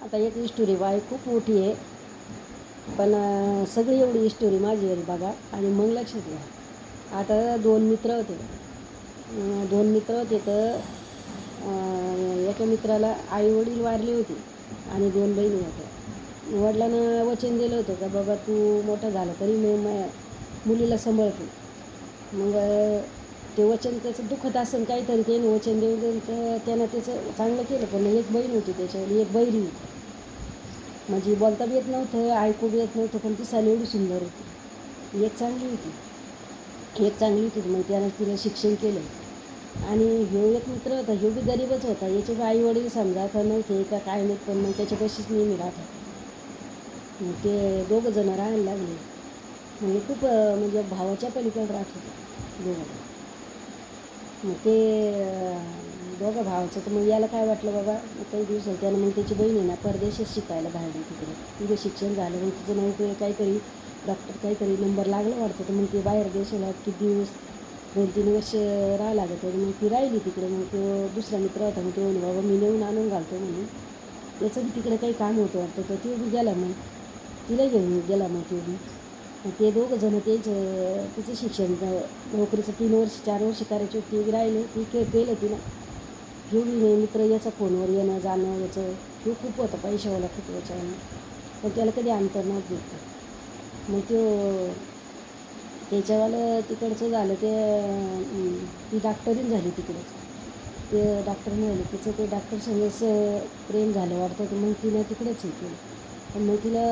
आता एक story by खूप मोठी आहे, पण सगळी एवढी स्टोरी माझी आहे बघा. आणि मग लक्षात घ्या. आता दोन मित्र होते. तर एका मित्राला आईवडील वारले होते आणि दोन बहिणी होत्या. वडिलांना वचन दिलं होतं का बाबा तू मोठा झाला तरी मी मुलीला सांभाळतो. मग ते वचन त्याचं दुखत असेल काहीतरी, त्याने वचन देऊन तर त्यानं त्याचं चांगलं केलं. पण एक बहीण होती त्याच्यावर, एक बहिरी होती. म्हणजे बोलता बी येत नव्हतं, ऐकू बी येत नव्हतं, पण ती साली एवढी सुंदर होती. एक चांगली होती. मग त्यानं तिला शिक्षण केलं. आणि ह्यो एक मित्र होता, ह्यो बी गरीबच होता. याचे बी आई वडील समजा तर नव्हते का काय नाही, पण मग त्याच्यापाशीच नेहमी राहत होते. मग ते दोघं जण राहायला लागले. म्हणजे खूप म्हणजे भावाच्या पलीकडे राहत होते दोघं. मग ते दोघं भावाचं तर मग याला काय वाटलं बाबा काही दिवसात त्यानं मग त्याची बहीण आहे ना परदेशात शिकायला धाडली तिकडे. तिथे शिक्षण झालं, मग तिचं नोकरी काहीतरी डॉक्टर काहीतरी नंबर लागला वाटतं. तर मग ते बाहेर देशाला किती दिवस 2-3 वर्ष राहायला लागत. तर मग ती राहिली तिकडे. मग तो दुसरा मित्र होता, मग ते म्हणे बाबा मी नेऊन आणून घालतो म्हणून. त्याचं बी तिकडे काही काम होतं वाटतं, तर तो बी गेला. मग तिला घेऊन गेला. मग तो बी ते दोघं जण तिचं शिक्षण नोकरीचं 3 वर्ष 4 वर्ष करायचे ते बी राहिले. ती केलं तिनं. ह्यो बी मित्र याचा फोनवर येणं जाणं याचं ह्यो खूप होतं पैशावाला खूप याच्यानं, पण त्याला कधी अंतर नव्हतं देत. मग त्याच्यावालं तिकडचं झालं ते ती डॉक्टरीन झाली तिकडंच. ते डॉक्टर मिळाले तिचं, ते डॉक्टर संगच प्रेम झालं वाटतं. तर मग तिनं तिकडेच हे केलं. पण मग तिला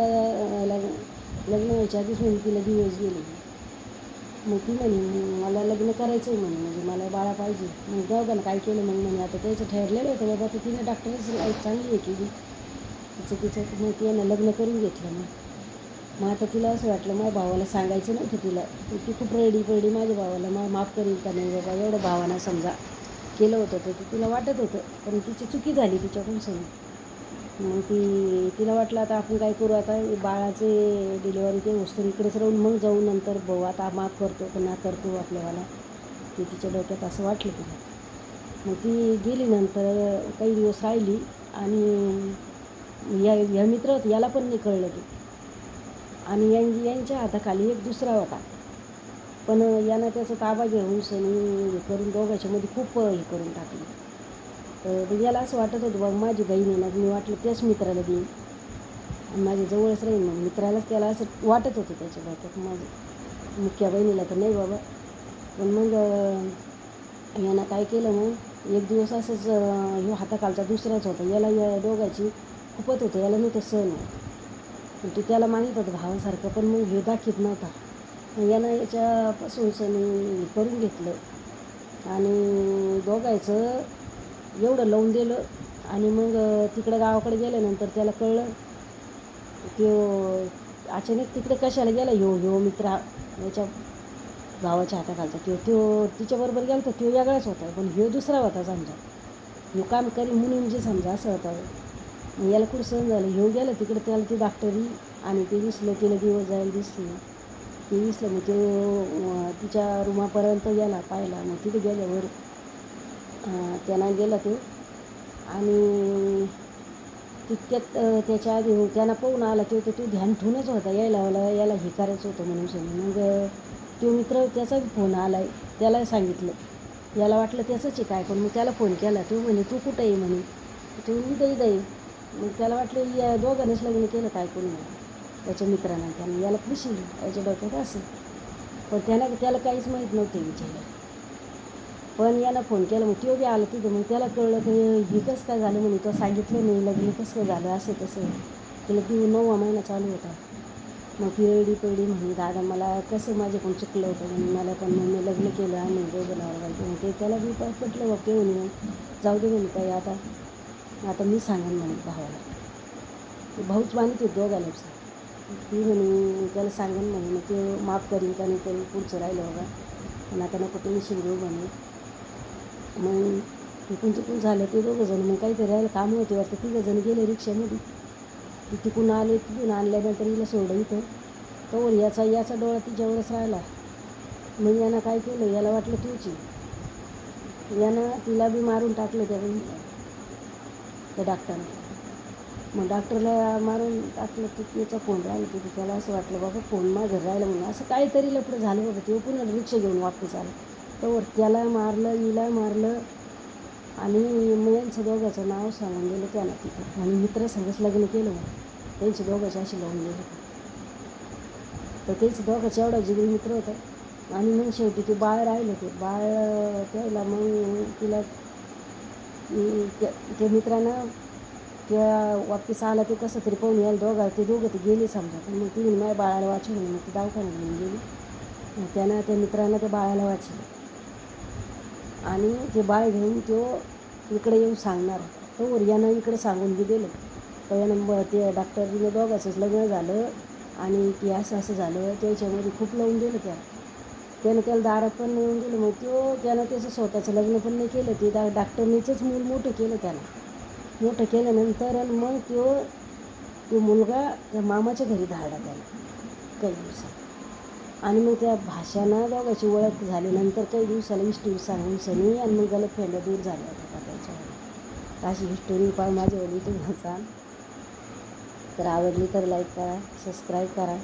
लग्न व्हायच्या आधीच म्हणजे तिला दिवस गेले. मग ती म्हणे मला लग्न करायचं आहे म्हणे, म्हणजे मला बाळा पाहिजे. मग दोघांना काय केलं मग म्हणे आता त्याचं ठरलेलं होतं बाबा, तर तिने डॉक्टरच लाईफ चांगली हे केली तिचं. मग तिनं लग्न करून घेतलं. मग आता तिला असं वाटलं माझ्या भावाला सांगायचं नव्हतं तिला. ती खूप रडी पडली माझ्या भावाला, माफ करील का नाही बाबा, एवढं भावानं समजा केलं होतं. तर तिला वाटत होतं, पण तिची चुकी झाली तिच्याकडून सगळी. मग तिला वाटलं आता आपण काय करू, आता बाळाचे डिलिव्हरी ते होतं इकडेच राहून मग जाऊ नंतर भाऊ आता माफ करतो का ना करतो आपल्याला, ते तिच्या डोक्यात असं वाटलं तिला. मग ती गेली. नंतर काही दिवस राहिली आणि या मित्र होते याला पण नाही कळलं ते. आणि यांच्या हाताखाली एक दुसरा होता, पण यानं त्याचा ताबा घेऊन सनी हे करून दोघांच्यामध्ये खूप हे करून टाकलं. तर याला असं वाटत होतं बाबा माझी बहीण आहे ना, मी वाटलं त्याच मित्राला देईन आणि माझ्या जवळच राहील. मग मित्रालाच त्याला असं वाटत होतं त्याच्या डोक्यात, माझ्या मुख्या बहिणीला तर नाही बाबा. पण मग यानं काय केलं, मग एक दिवस असंच ह्यो हाताखालचा दुसराच होता, याला या दोघांची खूपच होतं, याला नव्हतं सहन होत. पण तो त्याला मानित होता भावासारखं, पण मग हे दाखीत नव्हता. मग यानं याच्यापासून हे करून घेतलं आणि दोघायचं एवढं लावून दिलं. आणि मग तिकडं गावाकडे गेल्यानंतर त्याला कळलं. तो अचानक तिकडे कशाला गेला ह्यो मित्र याच्या भावाच्या हाताखालचा. तो तिच्याबरोबर गेला तर तो वेगळाच होता, पण ह्यो दुसरा होता समजा. ह्यो काम करी म्हणून जे समजा असं होता. मग याला कुठं सहन झालं, ह्यो गेलं तिकडे, त्याला ती डॉक्टरी आणि ते दिसलं, तिला दिवस जायला दिसलं. ते दिसलं मग तो तिच्या रूमापर्यंत गेला पाहिला. मग तिथे गेल्यावर त्यानं गेला तो आणि तितक्यात त्याच्या आधी त्यानं पाहून आला तो ध्यान ठेवूनच होता, याला हे करायचं होतं म्हणून सनी. मग तो मित्र त्याचा फोन आला आहे, त्याला सांगितलं. याला वाटलं त्याचंच आहे काय, पण मग त्याला फोन केला. तो म्हणे तू कुठं आहे म्हणे. तो इथं आहे. मग त्याला वाटलं या दोघांनीच लग्न केलं काय कोणी त्याच्या मित्रांना. त्यानं याला फसली याच्या डोक्यात असं. पण त्याला काहीच माहीत नव्हते विचारायला. पण यानं फोन केला, मग तो बी आला तिथं. मग त्याला कळलं की हे कसं काय झालं म्हणे, तो सांगितलं नाही, लग्न कसं काय झालं असं तसं. तिला 9वा महिना चालू होता. मग ती रडी पडली म्हणे दादा मला कसं माझ्याकडून चुकलं होतं म्हणे, मला पण मग मी लग्न केलं आम्ही दोघं नवरा बायको. मग ते त्याला बी पटलं बघ. ते म्हणे मग जाऊ दे म्हणे ताई, आता मी सांगेन म्हणे भावाला. ते भाऊच मानित होते दोघांनाच. ती म्हणे त्याला सांगेन म्हणे, मग ते माफ करीन का नाही करीन पुढचं राहिलं बाबा, पण आता नको टेन्शन घेऊ म्हणे. मग इकून झालं ते दोघं जण. मग काहीतरी राहिलं काम होते वाटतं, 3 जण गेले रिक्षामध्ये. ती तिकून आले, तिथून आणल्यानंतर हिला सोडलं इथं. तोवर याचा डोळा तिच्यावरच राहिला. मग यानं काय केलं, याला वाटलं तूच आहे. यानं तिला बी मारून टाकलं त्या बहिणीला, त्या डॉक्टरने. मग डॉक्टरला मारून टाकलं तर त्याचा फोन राहिला तिथे. त्याला असं वाटलं बाबा फोन माझ्या घरी राहिला म्हणून. असं काहीतरी लफडं झालं बाबा. ते पुन्हा रिक्षा घेऊन वापस आला. तर त्याला मारलं, हिला मारलं आणि मग यांचं दोघांचं नाव सांगून दिलं त्यानं तिथं. आणि मित्रासंगच लग्न केलं मग त्यांचे दोघांचे असे लावून दिले. तर तेच दोघांचा एवढा जिगरी मित्र होता. आणि मग शेवटी ते बाळ राहिलं. ते बाळ त्याला मग तिला त्या मित्रानं त्या वापस आला ते कसं तरी पाहून यायला ते दोघं ते गेले समजा. पण मग ती माझ्या बाळाला वाचवलं. मग ती दवाखान्यात घेऊन गेली. मग त्यानं त्या मित्रानं त्या बाळाला वाचलं. आणि ते बाळ घेऊन तो इकडे येऊन सांगणार होता. तोवर यानं इकडे सांगून बी दिलं. तर यानं ते डॉक्टरने दोघांचंच लग्न झालं आणि ते असं असं झालं. त्याच्यामध्ये खूप लावून दिलं त्यानं दारात पण नाही येऊन दिलं. मग त्यानं त्याचं स्वतःचं लग्न पण नाही केलं. ते डॉक्टरनीचंच मूल मोठं केलं त्यानं. मोठं केल्यानंतर आणि मग तो मुलगा त्या मामाच्या घरी धाडला त्याला काही दिवसात. आणि मग त्या भाषानं दोघांची ओळख झाल्यानंतर काही दिवसाला इष्टी सांगून सनी आणि मग गलतफंड्या दूर झाल्या होत्या का त्याच्यावर. अशी हिस्टोरी पहा माझ्यावाली तुम्हाला. तर आवडली तर लाईक करा, सबस्क्राईब करा.